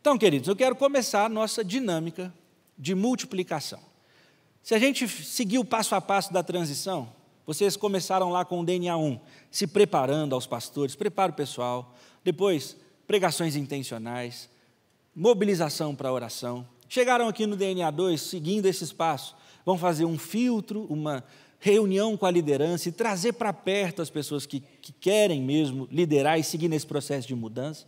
Então, queridos, eu quero começar a nossa dinâmica de multiplicação. Se a gente seguir o passo a passo da transição, vocês começaram lá com o DNA 1, se preparando aos pastores, prepara o pessoal, depois pregações intencionais, mobilização para a oração. Chegaram aqui no DNA 2, seguindo esses passos, vão fazer um filtro, uma reunião com a liderança e trazer para perto as pessoas que querem mesmo liderar e seguir nesse processo de mudança.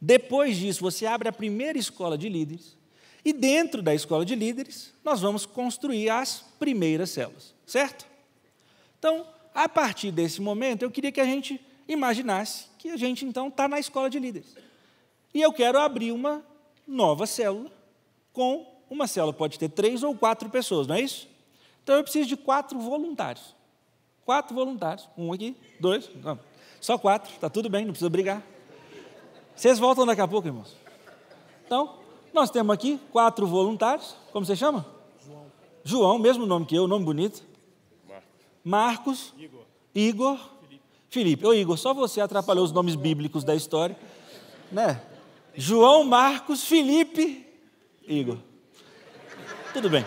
Depois disso, você abre a primeira escola de líderes e dentro da escola de líderes, nós vamos construir as primeiras células, certo? Então, a partir desse momento, eu queria que a gente imaginasse que a gente, então, está na escola de líderes. E eu quero abrir uma nova célula com uma célula, pode ter 3 ou 4 pessoas, não é isso? Então, eu preciso de 4 voluntários. 4 voluntários. Um aqui, 2, não, só 4, está tudo bem, não precisa brigar. Vocês voltam daqui a pouco, irmãos. Então, nós temos aqui 4 voluntários. Como você chama? João, mesmo nome que eu, nome bonito. Marcos. Igor. Felipe. Ô, Igor, só você atrapalhou os nomes bíblicos da história. Né? João, Marcos, Felipe, Igor. Tudo bem.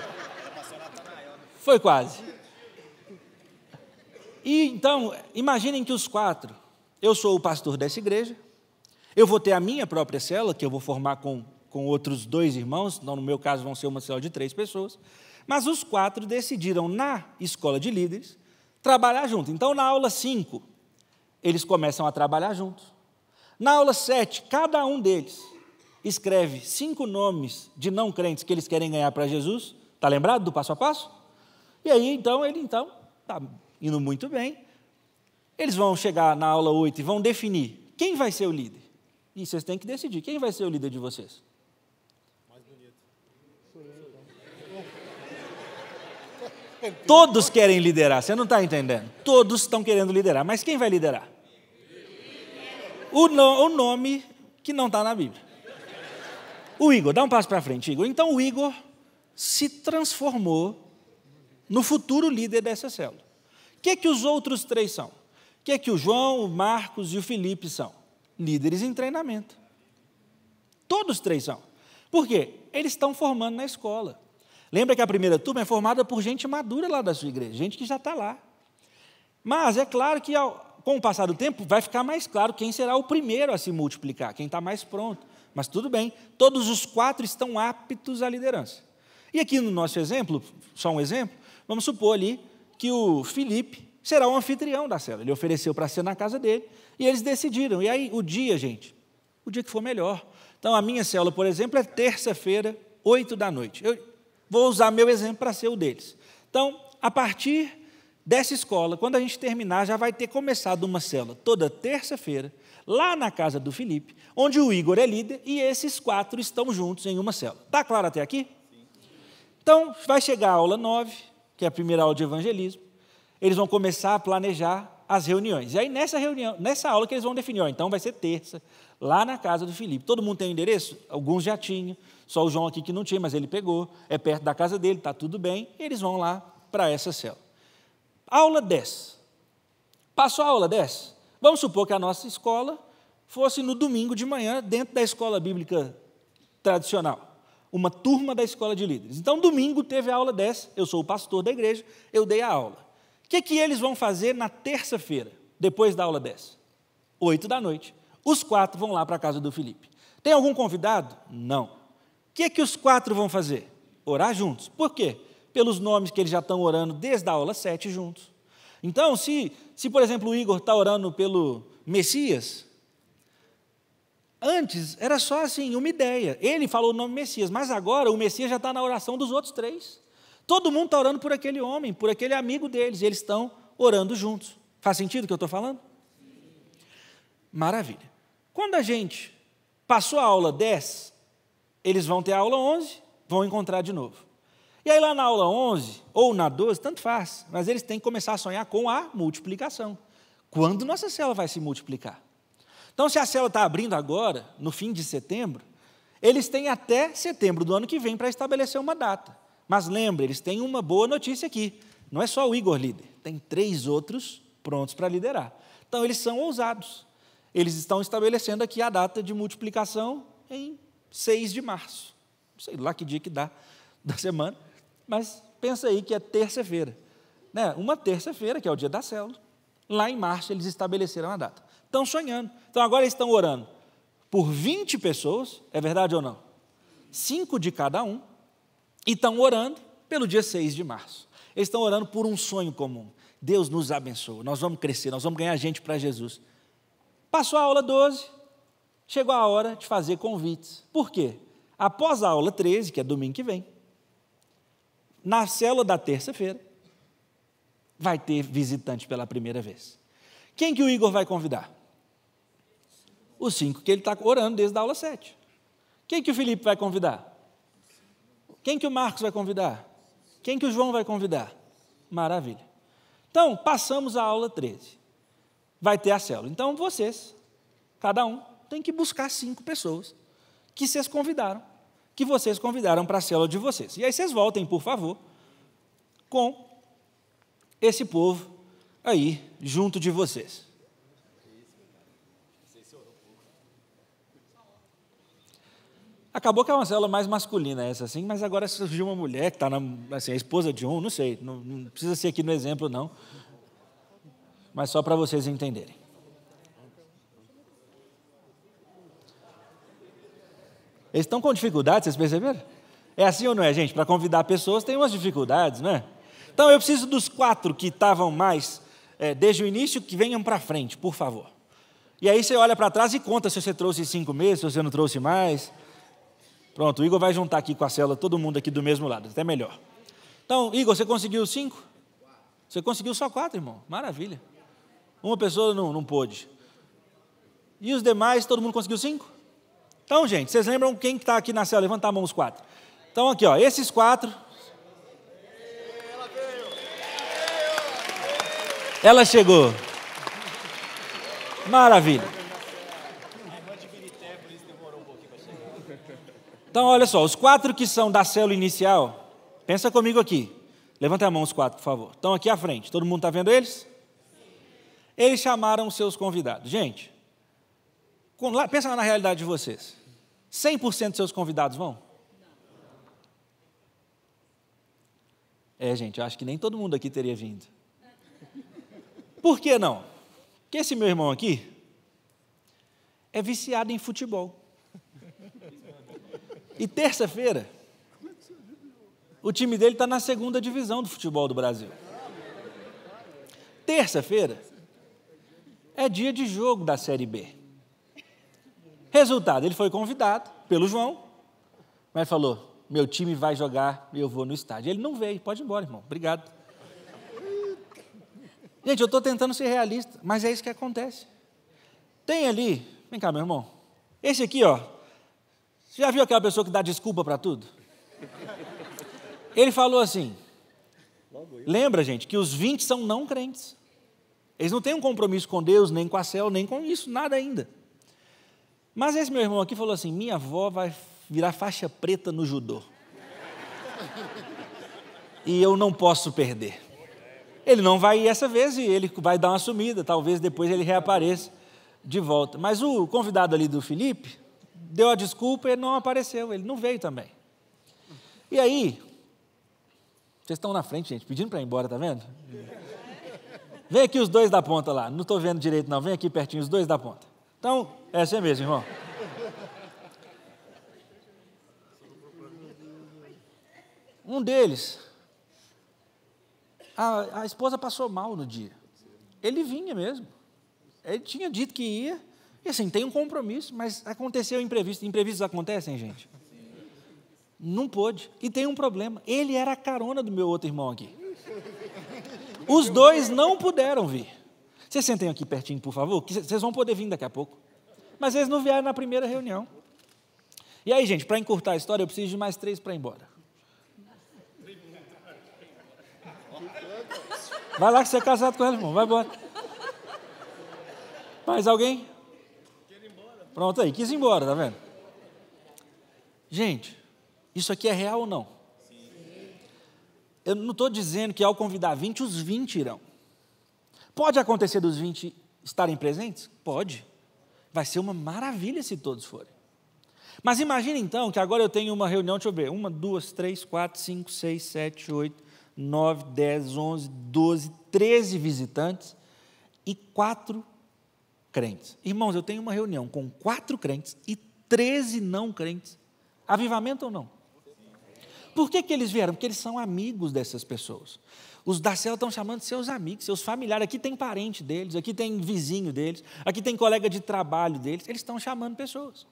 Foi quase. E, então, imaginem que os 4, eu sou o pastor dessa igreja, eu vou ter a minha própria célula, que eu vou formar com outros 2 irmãos, no meu caso vão ser uma célula de 3 pessoas, mas os 4 decidiram, na escola de líderes, trabalhar junto. Então, na aula 5, eles começam a trabalhar juntos. Na aula 7, cada um deles escreve 5 nomes de não crentes que eles querem ganhar para Jesus. Está lembrado do passo a passo? E aí, então, ele está indo muito bem. Eles vão chegar na aula 8 e vão definir quem vai ser o líder. E vocês têm que decidir, quem vai ser o líder de vocês? Mais bonito. Todos querem liderar, você não está entendendo. Todos estão querendo liderar, mas quem vai liderar? O nome que não está na Bíblia. O Igor, dá um passo para frente, Igor. Então, o Igor se transformou no futuro líder dessa célula. O que os outros 3 são? O que o João, o Marcos e o Felipe são? Líderes em treinamento. Todos 3 são. Por quê? Eles estão formando na escola. Lembra que a primeira turma é formada por gente madura lá da sua igreja, gente que já está lá. Mas é claro que, com o passar do tempo, vai ficar mais claro quem será o primeiro a se multiplicar, quem está mais pronto. Mas tudo bem, todos os 4 estão aptos à liderança. E aqui no nosso exemplo, só um exemplo, vamos supor ali que o Felipe será o anfitrião da célula. Ele ofereceu para ser na casa dele e eles decidiram. E aí, o dia, gente, o dia que for melhor. Então, a minha célula, por exemplo, é terça-feira, 8 da noite. Eu vou usar meu exemplo para ser o deles. Então, a partir dessa escola, quando a gente terminar, já vai ter começado uma célula toda terça-feira, lá na casa do Felipe, onde o Igor é líder e esses 4 estão juntos em uma célula. Está claro até aqui? Sim. Então, vai chegar a aula 9, que é a primeira aula de evangelismo. Eles vão começar a planejar as reuniões. E aí, nessa aula que eles vão definir, então vai ser terça, lá na casa do Felipe. Todo mundo tem o endereço? Alguns já tinham, só o João aqui que não tinha, mas ele pegou, é perto da casa dele, está tudo bem, eles vão lá para essa célula. Aula 10. Passou a aula 10? Vamos supor que a nossa escola fosse no domingo de manhã, dentro da escola bíblica tradicional. Uma turma da escola de líderes. Então, domingo teve a aula 10, eu sou o pastor da igreja, eu dei a aula. O que eles vão fazer na terça-feira, depois da aula 10? 8 da noite. Os 4 vão lá para a casa do Felipe. Tem algum convidado? Não. O que os 4 vão fazer? Orar juntos. Por quê? Pelos nomes que eles já estão orando desde a aula 7 juntos. Então, se por exemplo, o Igor está orando pelo Messias, antes era só assim, uma ideia. Ele falou o nome Messias, mas agora o Messias já está na oração dos outros 3. Todo mundo está orando por aquele homem, por aquele amigo deles, e eles estão orando juntos. Faz sentido o que eu estou falando? Maravilha. Quando a gente passou a aula 10, eles vão ter a aula 11, vão encontrar de novo. E aí lá na aula 11, ou na 12, tanto faz, mas eles têm que começar a sonhar com a multiplicação. Quando nossa célula vai se multiplicar? Então, se a célula está abrindo agora, no fim de setembro, eles têm até setembro do ano que vem para estabelecer uma data. Mas lembre, eles têm uma boa notícia aqui. Não é só o Igor líder, tem 3 outros prontos para liderar. Então, eles são ousados. Eles estão estabelecendo aqui a data de multiplicação em 6 de março. Não sei lá que dia que dá da semana, mas pensa aí que é terça-feira. Né? Uma terça-feira, que é o dia da célula. Lá em março, eles estabeleceram a data. Estão sonhando. Então, agora eles estão orando por 20 pessoas, é verdade ou não? 5 de cada um, e estão orando pelo dia 6 de março. Eles estão orando por um sonho comum. Deus nos abençoa, nós vamos crescer, nós vamos ganhar gente para Jesus. Passou a aula 12, chegou a hora de fazer convites. Por quê? Após a aula 13, que é domingo que vem, na célula da terça-feira, vai ter visitante pela primeira vez. Quem que o Igor vai convidar? Os 5 que ele está orando desde a aula 7. Quem que o Felipe vai convidar? Quem que o Marcos vai convidar? Quem que o João vai convidar? Maravilha. Então, passamos a aula 13. Vai ter a célula. Então, vocês, cada um, tem que buscar 5 pessoas que vocês convidaram, para a célula de vocês. E aí vocês voltem, por favor, com esse povo aí, junto de vocês. Acabou que é uma célula mais masculina essa, assim, mas agora surgiu uma mulher que está, assim, a esposa de um, não sei, não precisa ser aqui no exemplo, não, mas só para vocês entenderem. Eles estão com dificuldade, vocês perceberam? É assim ou não é, gente? Para convidar pessoas tem umas dificuldades, não é? Então, eu preciso dos 4 que estavam mais, desde o início, que venham para frente, por favor. E aí você olha para trás e conta se você trouxe 5 meses, se você não trouxe mais. Pronto, o Igor vai juntar aqui com a célula, todo mundo aqui do mesmo lado, até melhor. Então, Igor, você conseguiu 5? Você conseguiu só 4, irmão? Maravilha. Uma pessoa não pôde. E os demais, todo mundo conseguiu 5? Então, gente, vocês lembram quem está aqui na célula? Levanta a mão os 4. Então, aqui, ó, esses 4. Ela chegou. Maravilha. Então, olha só, os 4 que são da célula inicial, pensa comigo aqui. Levanta a mão os 4, por favor. Estão aqui à frente. Todo mundo está vendo eles? Eles chamaram os seus convidados. Gente, pensa lá na realidade de vocês. 100% dos seus convidados vão? Gente, eu acho que nem todo mundo aqui teria vindo. Por que não? Porque esse meu irmão aqui é viciado em futebol. E terça-feira, o time dele está na 2ª divisão do futebol do Brasil. Terça-feira é dia de jogo da Série B. Resultado, ele foi convidado pelo João, mas falou, meu time vai jogar e eu vou no estádio. Ele não veio, pode ir embora, irmão, obrigado. Gente, eu estou tentando ser realista, mas é isso que acontece. Tem ali, vem cá, meu irmão, esse aqui, ó, você já viu aquela pessoa que dá desculpa para tudo? Ele falou assim, lembra, gente, que os 20 são não crentes. Eles não têm um compromisso com Deus, nem com a célula, nem com isso, nada ainda. Mas esse meu irmão aqui falou assim, minha avó vai virar faixa preta no judô. E eu não posso perder. Ele não vai ir essa vez e ele vai dar uma sumida, talvez depois ele reapareça de volta. Mas o convidado ali do Felipe deu a desculpa e ele não apareceu, ele não veio também. E aí, vocês estão na frente, gente, pedindo para ir embora, tá vendo? Vem aqui os 2 da ponta lá, não estou vendo direito não, vem aqui pertinho, os 2 da ponta. Então, é assim mesmo, irmão. Um deles, a esposa passou mal no dia. Ele vinha mesmo. Ele tinha dito que ia, e assim, tem um compromisso, mas aconteceu imprevisto. Imprevistos acontecem, gente? Não pôde. E tem um problema. Ele era a carona do meu outro irmão aqui. Os 2 não puderam vir. Vocês sentem aqui pertinho, por favor, que vocês vão poder vir daqui a pouco. Mas eles não vieram na primeira reunião. E aí, gente, para encurtar a história, eu preciso de mais 3 para ir embora. Vai lá que você é casado com ela, irmão. Vai embora. Mais alguém? Pronto aí, quis ir embora, tá vendo? Gente, isso aqui é real ou não? Eu não estou dizendo que ao convidar 20, os 20 irão. Pode acontecer dos 20 estarem presentes? Pode. Vai ser uma maravilha se todos forem. Mas imagine então que agora eu tenho uma reunião, deixa eu ver, 1, 2, 3, 4, 5, 6, 7, 8, 9, 10, 11, 12, 13 visitantes e 4 crentes. Irmãos, eu tenho uma reunião com 4 crentes e 13 não crentes. Avivamento ou não? Por que eles vieram? Porque eles são amigos dessas pessoas. Os da célula estão chamando de seus amigos, seus familiares. Aqui tem parente deles, aqui tem vizinho deles, aqui tem colega de trabalho deles. Eles estão chamando pessoas.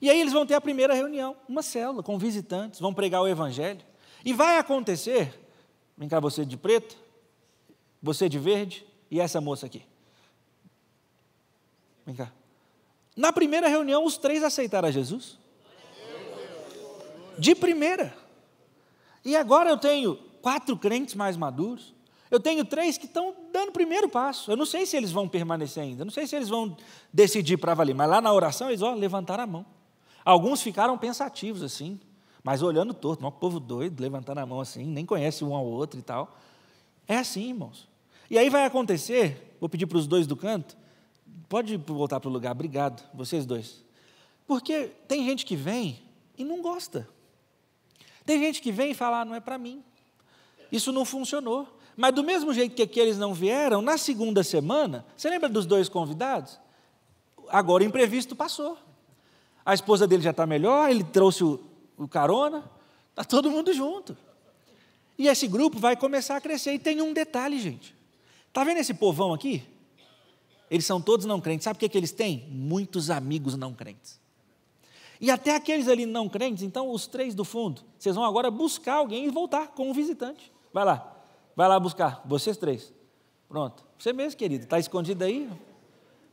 E aí eles vão ter a primeira reunião, uma célula com visitantes, vão pregar o evangelho. E vai acontecer, vem cá você de preto, você de verde e essa moça aqui. Vem cá. Na primeira reunião, os 3 aceitaram a Jesus. De primeira. E agora eu tenho 4 crentes mais maduros. Eu tenho 3 que estão dando o primeiro passo. Eu não sei se eles vão permanecer ainda. Eu não sei se eles vão decidir para valer. Mas lá na oração, eles levantaram a mão. Alguns ficaram pensativos assim, mas olhando torto. Um povo doido, levantando a mão assim, nem conhece um ao outro e tal. É assim, irmãos. E aí vai acontecer, vou pedir para os 2 do canto, pode voltar para o lugar, obrigado, vocês 2. Porque tem gente que vem e não gosta. Tem gente que vem e fala, não é para mim. Isso não funcionou. Mas do mesmo jeito que aqueles não vieram, na segunda semana, você lembra dos 2 convidados? Agora o imprevisto passou. A esposa dele já está melhor, ele trouxe o carona, está todo mundo junto. E esse grupo vai começar a crescer. E tem um detalhe, gente. Está vendo esse povão aqui? Eles são todos não crentes. Sabe o que eles têm? Muitos amigos não crentes. E até aqueles ali não crentes, então os 3 do fundo, vocês vão agora buscar alguém e voltar com um visitante. Vai lá buscar, vocês 3. Pronto, você mesmo, querido, está escondido aí?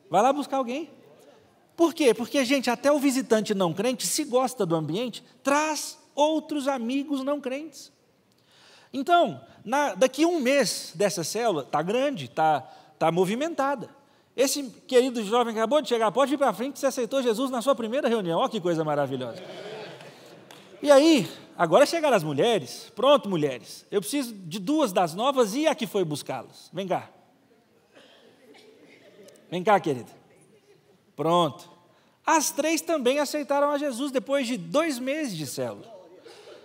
Vai lá buscar alguém. Por quê? Porque, gente, até o visitante não crente, se gosta do ambiente, traz outros amigos não crentes. Então, daqui 1 mês dessa célula, está grande, está movimentada. Esse querido jovem que acabou de chegar, pode vir para frente, você aceitou Jesus na sua primeira reunião. Olha que coisa maravilhosa. E aí, agora chegaram as mulheres. Pronto, mulheres. Eu preciso de 2 das novas e a que foi buscá-las. Vem cá. Vem cá, querida. Pronto. As 3 também aceitaram a Jesus depois de 2 meses de célula.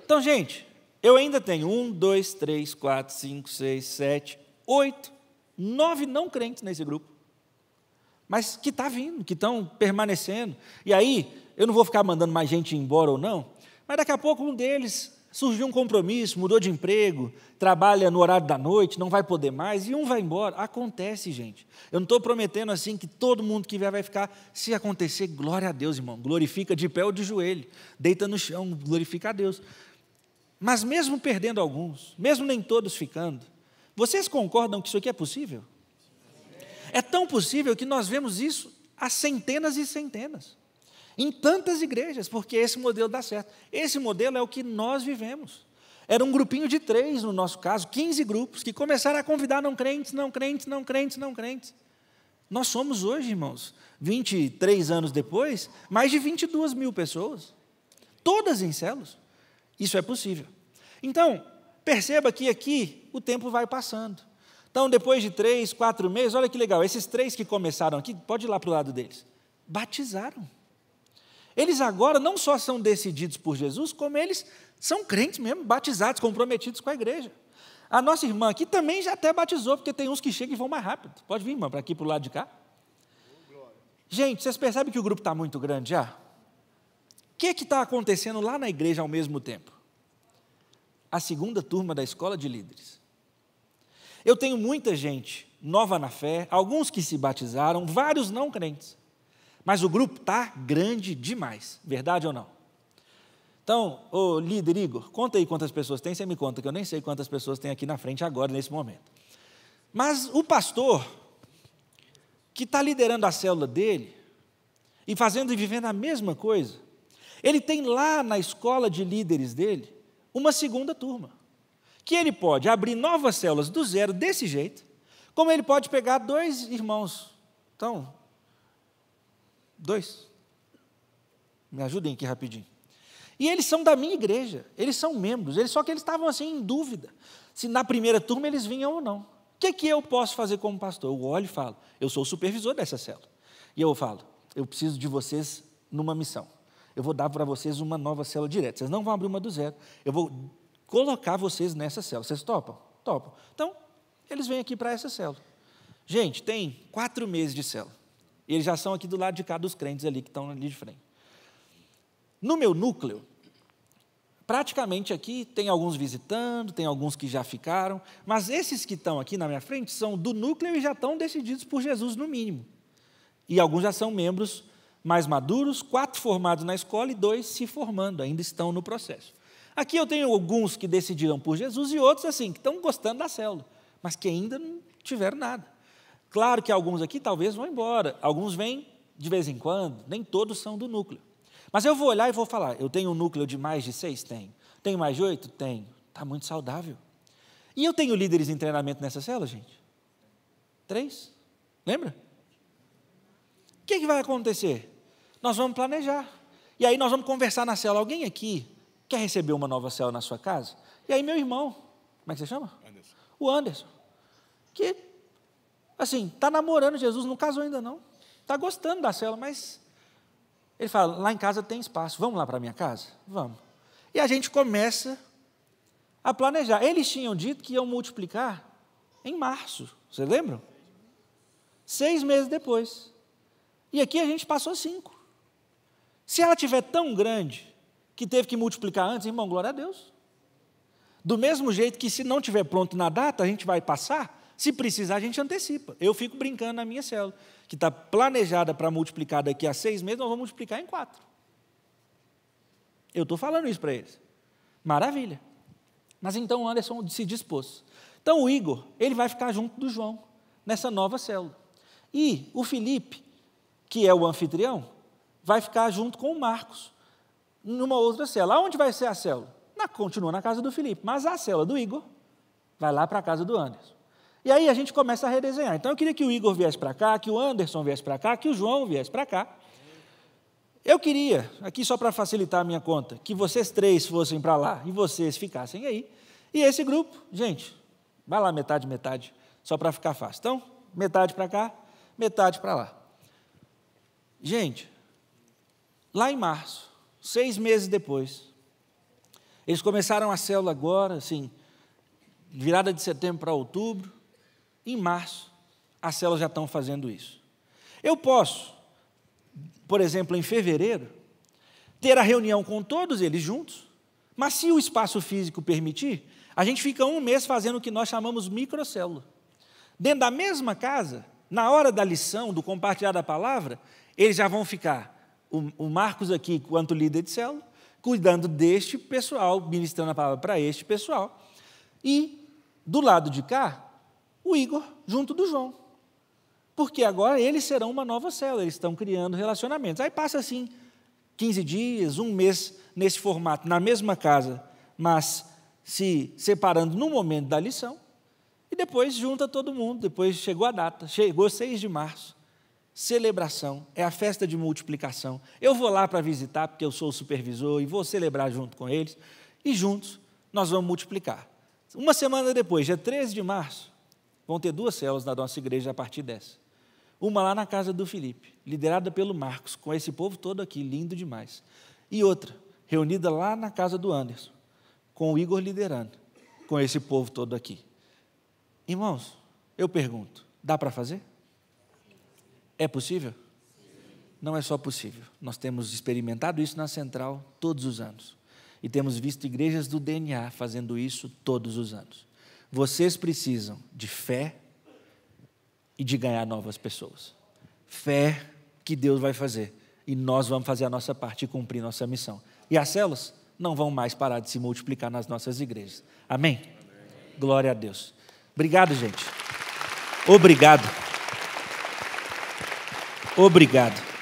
Então, gente, eu ainda tenho 1, 2, 3, 4, 5, 6, 7, 8, 9 não crentes nesse grupo. Mas que está vindo, que estão permanecendo. E aí, eu não vou ficar mandando mais gente embora ou não, mas daqui a pouco um deles surgiu um compromisso, mudou de emprego, trabalha no horário da noite, não vai poder mais, e um vai embora. Acontece, gente. Eu não estou prometendo assim que todo mundo que vier vai ficar. Se acontecer, glória a Deus, irmão. Glorifica de pé ou de joelho. Deita no chão, glorifica a Deus. Mas mesmo perdendo alguns, mesmo nem todos ficando, vocês concordam que isso aqui é possível? É tão possível que nós vemos isso há centenas e centenas, em tantas igrejas, porque esse modelo dá certo. Esse modelo é o que nós vivemos. Era um grupinho de 3, no nosso caso, 15 grupos, que começaram a convidar não crentes, não crentes, não crentes, não crentes. Nós somos hoje, irmãos, 23 anos depois, mais de 22 mil pessoas, todas em células. Isso é possível. Então, perceba que aqui o tempo vai passando. Então, depois de 3, 4 meses, olha que legal, esses 3 que começaram aqui, pode ir lá para o lado deles, batizaram. Eles agora não só são decididos por Jesus, como eles são crentes mesmo, batizados, comprometidos com a igreja. A nossa irmã aqui também já até batizou, porque tem uns que chegam e vão mais rápido. Pode vir, irmã, para aqui, para o lado de cá. Gente, vocês percebem que o grupo está muito grande já? O que está acontecendo lá na igreja ao mesmo tempo? A segunda turma da escola de líderes. Eu tenho muita gente nova na fé, alguns que se batizaram, vários não crentes. Mas o grupo está grande demais, verdade ou não? Então, ô líder Igor, conta aí quantas pessoas tem, você me conta, que eu nem sei quantas pessoas tem aqui na frente agora, nesse momento. Mas o pastor, que está liderando a célula dele, e fazendo e vivendo a mesma coisa, ele tem lá na escola de líderes dele, uma segunda turma, que ele pode abrir novas células do zero, desse jeito, como ele pode pegar 2 irmãos. Então, 2. Me ajudem aqui rapidinho. E eles são da minha igreja, eles são membros, só que eles estavam assim em dúvida, se na primeira turma eles vinham ou não. O que eu posso fazer como pastor? Eu olho e falo, eu sou o supervisor dessa célula. E eu falo, eu preciso de vocês numa missão. eu vou dar para vocês uma nova célula direta. Vocês não vão abrir uma do zero. Eu vou colocar vocês nessa célula. Vocês topam? Topam. Então, eles vêm aqui para essa célula. Gente, tem 4 meses de célula. E eles já são aqui do lado de cá dos crentes ali, que estão ali de frente. No meu núcleo, praticamente aqui tem alguns visitando, tem alguns que já ficaram, mas esses que estão aqui na minha frente são do núcleo e já estão decididos por Jesus no mínimo. E alguns já são membros mais maduros, 4 formados na escola e 2 se formando, ainda estão no processo. Aqui eu tenho alguns que decidiram por Jesus e outros assim, que estão gostando da célula, mas que ainda não tiveram nada. Claro que alguns aqui talvez vão embora, alguns vêm de vez em quando, nem todos são do núcleo. Mas eu vou olhar e vou falar, eu tenho um núcleo de mais de 6? Tenho. Tenho mais de 8? Tenho. Está muito saudável. E eu tenho líderes em treinamento nessa célula, gente? 3? Lembra? O que vai acontecer? Nós vamos planejar. E aí nós vamos conversar na célula. Alguém aqui quer receber uma nova célula na sua casa? E aí meu irmão, como é que você chama? Anderson. O Anderson. Que, assim, está namorando Jesus, não casou ainda não. Está gostando da célula, mas... Ele fala, lá em casa tem espaço, vamos lá para a minha casa? Vamos. E a gente começa a planejar. Eles tinham dito que iam multiplicar em março, vocês lembram? 6 meses depois. E aqui a gente passou 5. Se ela tiver tão grande que teve que multiplicar antes, irmão, glória a Deus. Do mesmo jeito que se não estiver pronto na data, a gente vai passar, se precisar a gente antecipa. Eu fico brincando na minha célula, que está planejada para multiplicar daqui a 6 meses, nós vamos multiplicar em 4. Eu estou falando isso para eles. Maravilha. Mas então o Anderson se dispôs. Então o Igor, ele vai ficar junto do João, nessa nova célula. E o Felipe, que é o anfitrião, vai ficar junto com o Marcos, numa outra célula. Aonde vai ser a célula? Continua na casa do Felipe, mas a célula do Igor vai lá para a casa do Anderson. E aí a gente começa a redesenhar. Então eu queria que o Igor viesse para cá, que o Anderson viesse para cá, que o João viesse para cá. Eu queria, aqui só para facilitar a minha conta, que vocês 3 fossem para lá e vocês ficassem aí. E esse grupo, gente, vai lá metade, metade, só para ficar fácil. Então, metade para cá, metade para lá. Gente, lá em março, 6 meses depois, eles começaram a célula agora, assim, virada de setembro para outubro. Em março, as células já estão fazendo isso. Eu posso, por exemplo, em fevereiro, ter a reunião com todos eles juntos, mas se o espaço físico permitir, a gente fica 1 mês fazendo o que nós chamamos microcélula. Dentro da mesma casa, na hora da lição, do compartilhar da palavra, eles já vão ficar, o Marcos aqui, quanto líder de célula, cuidando deste pessoal, ministrando a palavra para este pessoal, e do lado de cá, o Igor junto do João. Porque agora eles serão uma nova célula, eles estão criando relacionamentos. Aí passa assim, 15 dias, 1 mês nesse formato, na mesma casa, mas se separando no momento da lição, e depois junta todo mundo, depois chegou a data, chegou 6 de março, celebração, é a festa de multiplicação. Eu vou lá para visitar, porque eu sou o supervisor, e vou celebrar junto com eles, e juntos nós vamos multiplicar. 1 semana depois, dia 13 de março, vão ter 2 células na nossa igreja a partir dessa. Uma lá na casa do Felipe, liderada pelo Marcos, com esse povo todo aqui, lindo demais. E outra, reunida lá na casa do Anderson, com o Igor liderando, com esse povo todo aqui. Irmãos, eu pergunto, dá para fazer? É possível? Não é só possível. Nós temos experimentado isso na Central todos os anos. E temos visto igrejas do DNA fazendo isso todos os anos. Vocês precisam de fé e de ganhar novas pessoas. Fé que Deus vai fazer. E nós vamos fazer a nossa parte e cumprir nossa missão. E as células não vão mais parar de se multiplicar nas nossas igrejas. Amém? Amém. Glória a Deus. Obrigado, gente. Obrigado. Obrigado.